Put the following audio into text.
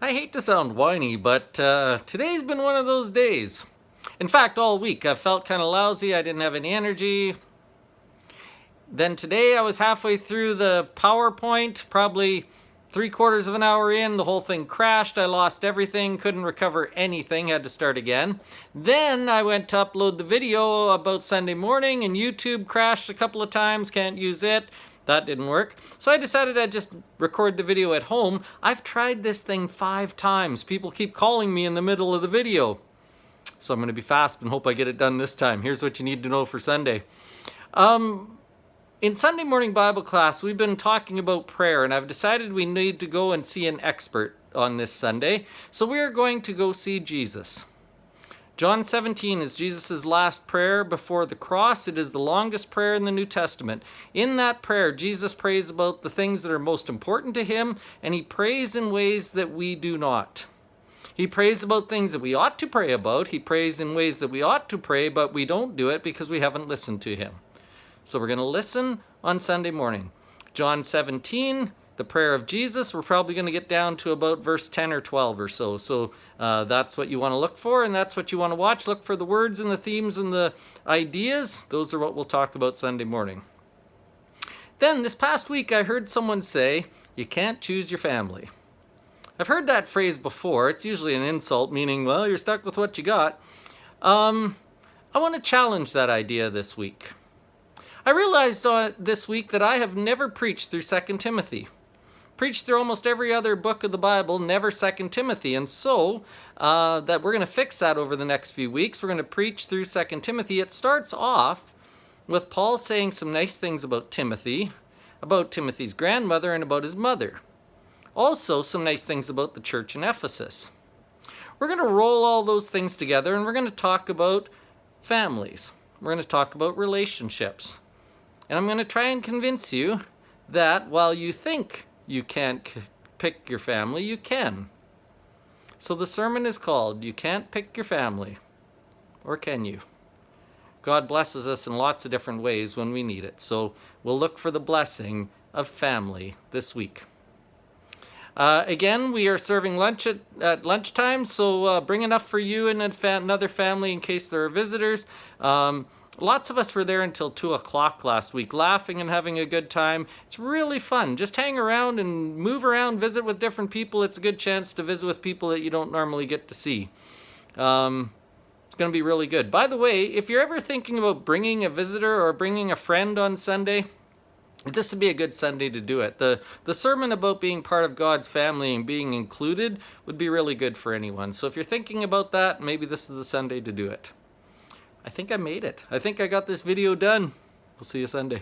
I hate to sound whiny, but today's been one of those days. In fact, all week I felt kind of lousy. I didn't have any energy. Then today I was halfway through the PowerPoint, probably 3/4 of an hour in, the whole thing crashed. I lost everything, couldn't recover anything, had to start again. Then I went to upload the video about Sunday morning and YouTube crashed a couple of times, can't use it. That didn't work. So I decided I'd just record the video at home. I've tried this thing 5 times. People keep calling me in the middle of the video. So I'm going to be fast and hope I get it done this time. Here's what you need to know for Sunday. In Sunday morning Bible class, we've been talking about prayer, and I've decided we need to go and see an expert on this Sunday. So we are going to go see Jesus. John 17 is Jesus' last prayer before the cross. It is the longest prayer in the New Testament. In that prayer, Jesus prays about the things that are most important to him, and he prays in ways that we do not. He prays about things that we ought to pray about. He prays in ways that we ought to pray, but we don't do it because we haven't listened to him. So we're going to listen on Sunday morning. John 17, the prayer of Jesus. We're probably going to get down to about verse 10 or 12 or so. So that's what you want to look for, and that's what you want to watch. Look for the words and the themes and the ideas. Those are what we'll talk about Sunday morning. Then this past week I heard someone say, you can't choose your family. I've heard that phrase before. It's usually an insult, meaning, well, you're stuck with what you got. I want to challenge that idea this week. I realized this week that I have never preached through 2 Timothy. Preached through almost every other book of the Bible, never 2 Timothy. And so that we're going to fix that over the next few weeks. We're going to preach through 2 Timothy. It starts off with Paul saying some nice things about Timothy, about Timothy's grandmother, and about his mother. Also, some nice things about the church in Ephesus. We're going to roll all those things together, and we're going to talk about families. We're going to talk about relationships. And I'm going to try and convince you that while you think you can't pick your family, you can. So the sermon is called, You Can't Pick Your Family. Or can you? God blesses us in lots of different ways when we need it. So we'll look for the blessing of family this week. Again, we are serving lunch at lunchtime, so bring enough for you and another family in case there are visitors. Lots of us were there until 2 o'clock last week, laughing and having a good time. It's really fun. Just hang around and move around, visit with different people. It's a good chance to visit with people that you don't normally get to see. It's going to be really good. By the way, if you're ever thinking about bringing a visitor or bringing a friend on Sunday, this would be a good Sunday to do it. The sermon about being part of God's family and being included would be really good for anyone. So if you're thinking about that, maybe this is the Sunday to do it. I think I made it. I think I got this video done. We'll see you Sunday.